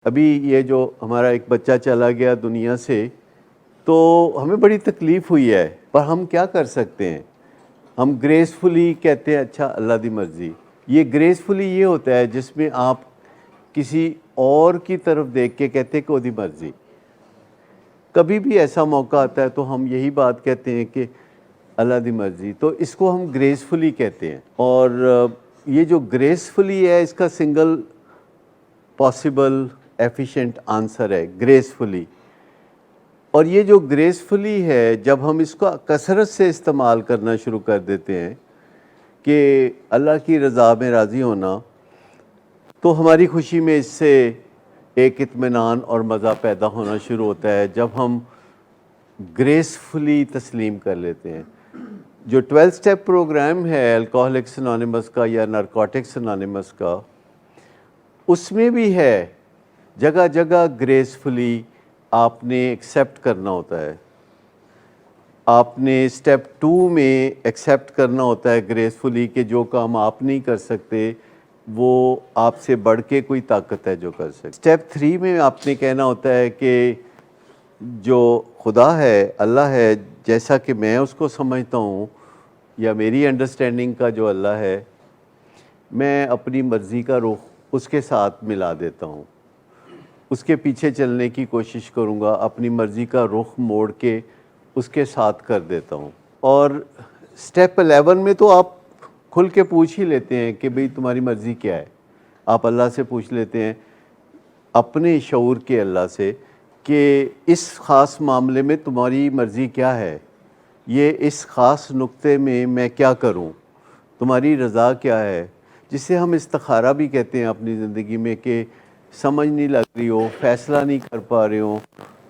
ابھی یہ جو ہمارا ایک بچہ چلا گیا دنیا سے تو ہمیں بڑی تکلیف ہوئی ہے، پر ہم کیا کر سکتے ہیں؟ ہم گریسفلی کہتے ہیں اچھا اللہ دی مرضی۔ یہ گریسفلی یہ ہوتا ہے جس میں آپ کسی اور کی طرف دیکھ کے کہتے ہیں کہ وہ دی مرضی۔ کبھی بھی ایسا موقع آتا ہے تو ہم یہی بات کہتے ہیں کہ اللہ دی مرضی، تو اس کو ہم گریسفلی کہتے ہیں۔ اور یہ جو گریسفلی ہے اس کا سنگل پاسبل ایفیشینٹ آنسر ہے گریسفلی۔ اور یہ جو گریسفلی ہے جب ہم اس کو کثرت سے استعمال کرنا شروع کر دیتے ہیں کہ اللہ کی رضا میں راضی ہونا، تو ہماری خوشی میں اس سے ایک اطمینان اور مزہ پیدا ہونا شروع ہوتا ہے جب ہم گریسفلی تسلیم کر لیتے ہیں۔ جو 12 سٹیپ پروگرام ہے الکوہولکس انانیمس کا یا نارکوٹکس انانیمس کا، اس میں بھی ہے جگہ جگہ گریسفلی آپ نے ایکسیپٹ کرنا ہوتا ہے۔ آپ نے سٹیپ 2 میں ایکسیپٹ کرنا ہوتا ہے گریسفلی کہ جو کام آپ نہیں کر سکتے وہ آپ سے بڑھ کے کوئی طاقت ہے جو کر سکتے۔ سٹیپ 3 میں آپ نے کہنا ہوتا ہے کہ جو خدا ہے، اللہ ہے، جیسا کہ میں اس کو سمجھتا ہوں یا میری انڈرسٹینڈنگ کا جو اللہ ہے، میں اپنی مرضی کا رخ اس کے ساتھ ملا دیتا ہوں، اس کے پیچھے چلنے کی کوشش کروں گا، اپنی مرضی کا رخ موڑ کے اس کے ساتھ کر دیتا ہوں۔ اور سٹیپ 11 میں تو آپ کھل کے پوچھ ہی لیتے ہیں کہ بھئی تمہاری مرضی کیا ہے۔ آپ اللہ سے پوچھ لیتے ہیں، اپنے شعور کے اللہ سے، کہ اس خاص معاملے میں تمہاری مرضی کیا ہے، یہ اس خاص نقطے میں کیا کروں، تمہاری رضا کیا ہے، جسے ہم استخارہ بھی کہتے ہیں اپنی زندگی میں، کہ سمجھ نہیں لگ رہی ہو، فیصلہ نہیں کر پا رہے ہوں،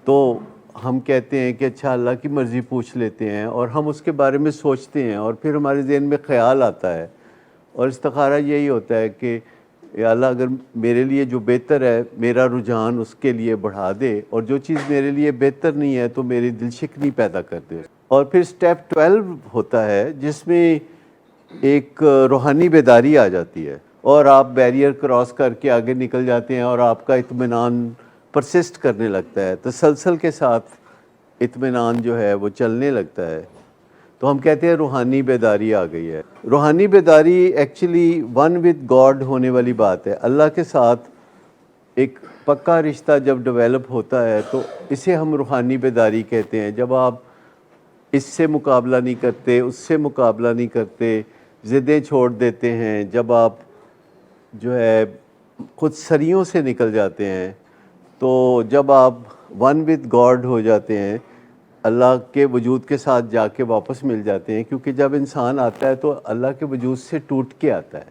تو ہم کہتے ہیں کہ اچھا اللہ کی مرضی پوچھ لیتے ہیں، اور ہم اس کے بارے میں سوچتے ہیں، اور پھر ہمارے ذہن میں خیال آتا ہے، اور استخارہ یہی ہوتا ہے کہ یا اللہ اگر میرے لیے جو بہتر ہے میرا رجحان اس کے لیے بڑھا دے، اور جو چیز میرے لیے بہتر نہیں ہے تو میری دل شکنی پیدا کر دے۔ اور پھر سٹیپ 12 ہوتا ہے جس میں ایک روحانی بیداری آ جاتی ہے، اور آپ بیریئر کراس کر کے آگے نکل جاتے ہیں، اور آپ کا اطمینان پرسسٹ کرنے لگتا ہے، تسلسل کے ساتھ اطمینان جو ہے وہ چلنے لگتا ہے، تو ہم کہتے ہیں روحانی بیداری آ گئی ہے۔ روحانی بیداری ایکچولی ون ود گاڈ ہونے والی بات ہے۔ اللہ کے ساتھ ایک پکا رشتہ جب ڈیولپ ہوتا ہے تو اسے ہم روحانی بیداری کہتے ہیں۔ جب آپ اس سے مقابلہ نہیں کرتے، اس سے مقابلہ نہیں کرتے، ضدیں چھوڑ دیتے ہیں، جب آپ جو ہے خود سریوں سے نکل جاتے ہیں، تو جب آپ ون ود گاڈ ہو جاتے ہیں، اللہ کے وجود کے ساتھ جا کے واپس مل جاتے ہیں، کیونکہ جب انسان آتا ہے تو اللہ کے وجود سے ٹوٹ کے آتا ہے۔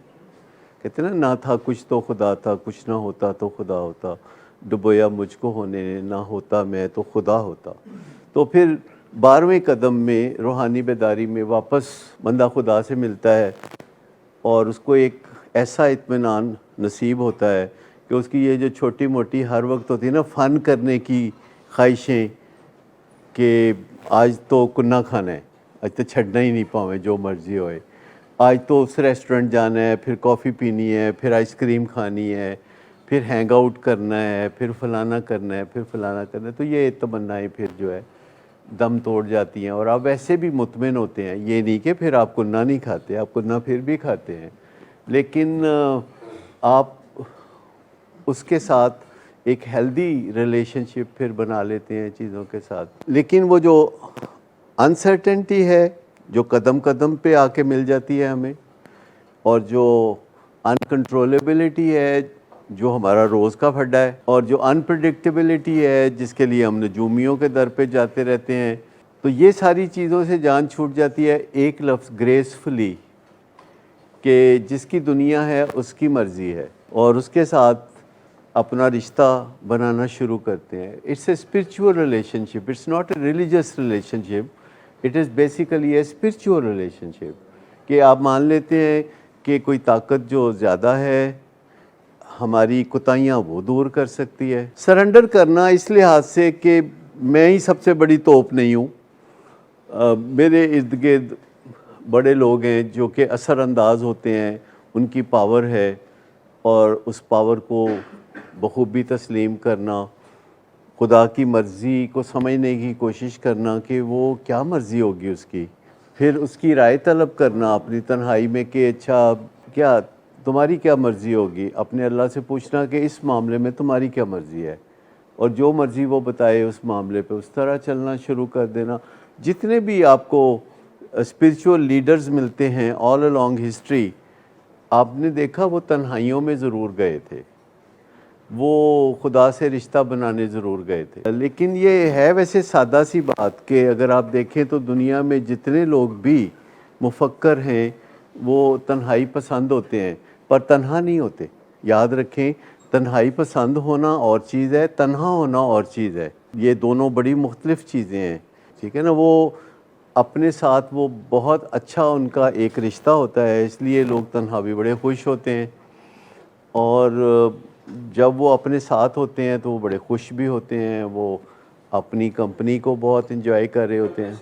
کہتے ہیں نا، نہ تھا کچھ تو خدا تھا، کچھ نہ ہوتا تو خدا ہوتا، ڈبویا مجھ کو ہونے نہ ہوتا میں تو خدا ہوتا۔ تو پھر 12ویں قدم میں روحانی بیداری میں واپس بندہ خدا سے ملتا ہے، اور اس کو ایک ایسا اطمینان نصیب ہوتا ہے کہ اس کی یہ جو چھوٹی موٹی ہر وقت ہوتی ہے نا فن کرنے کی خواہشیں، کہ آج تو کننا کھانا ہے، آج تو چھڑنا ہی نہیں پاویں جو مرضی ہوئے، آج تو اس ریسٹورنٹ جانا ہے، پھر کافی پینی ہے، پھر آئس کریم کھانی ہے، پھر ہینگ آؤٹ کرنا ہے، پھر فلانا کرنا ہے، پھر فلانا کرنا ہے، تو یہ تمنائیں پھر جو ہے دم توڑ جاتی ہیں، اور آپ ویسے بھی مطمئن ہوتے ہیں۔ یہ نہیں کہ پھر آپ کننا نہیں کھاتے، آپ کننا پھر بھی کھاتے ہیں، لیکن آپ اس کے ساتھ ایک ہیلدی ریلیشن شپ پھر بنا لیتے ہیں چیزوں کے ساتھ۔ لیکن وہ جو انسرٹنٹی ہے جو قدم قدم پہ آ کے مل جاتی ہے ہمیں، اور جو انکنٹرولبلٹی ہے جو ہمارا روز کا پھڈا ہے، اور جو انپریڈکٹیبلٹی ہے جس کے لیے ہم نجومیوں کے در پہ جاتے رہتے ہیں، تو یہ ساری چیزوں سے جان چھوٹ جاتی ہے ایک لفظ گریسفلی، کہ جس کی دنیا ہے اس کی مرضی ہے، اور اس کے ساتھ اپنا رشتہ بنانا شروع کرتے ہیں۔ It's a spiritual relationship, it's not a religious relationship, it is basically a spiritual relationship, کہ آپ مان لیتے ہیں کہ کوئی طاقت جو زیادہ ہے ہماری کوتاہیاں وہ دور کر سکتی ہے۔ سرنڈر کرنا اس لحاظ سے کہ میں ہی سب سے بڑی توپ نہیں ہوں، میرے ارد گرد بڑے لوگ ہیں جو کہ اثر انداز ہوتے ہیں، ان کی پاور ہے، اور اس پاور کو بخوبی تسلیم کرنا، خدا کی مرضی کو سمجھنے کی کوشش کرنا کہ وہ کیا مرضی ہوگی اس کی، پھر اس کی رائے طلب کرنا اپنی تنہائی میں کہ اچھا کیا تمہاری کیا مرضی ہوگی، اپنے اللہ سے پوچھنا کہ اس معاملے میں تمہاری کیا مرضی ہے، اور جو مرضی وہ بتائے اس معاملے پہ اس طرح چلنا شروع کر دینا۔ جتنے بھی آپ کو اسپرچول لیڈرز ملتے ہیں آل along ہسٹری، آپ نے دیکھا وہ تنہائیوں میں ضرور گئے تھے، وہ خدا سے رشتہ بنانے ضرور گئے تھے۔ لیکن یہ ہے ویسے سادہ سی بات کہ اگر آپ دیکھیں تو دنیا میں جتنے لوگ بھی مفکر ہیں وہ تنہائی پسند ہوتے ہیں، پر تنہا نہیں ہوتے۔ یاد رکھیں، تنہائی پسند ہونا اور چیز ہے، تنہا ہونا اور چیز ہے، یہ دونوں بڑی مختلف چیزیں ہیں، ٹھیک ہے نا۔ وہ اپنے ساتھ وہ بہت اچھا ان کا ایک رشتہ ہوتا ہے، اس لیے لوگ تنہا بھی بڑے خوش ہوتے ہیں، اور جب وہ اپنے ساتھ ہوتے ہیں تو وہ بڑے خوش بھی ہوتے ہیں، وہ اپنی کمپنی کو بہت انجوائے کر رہے ہوتے ہیں۔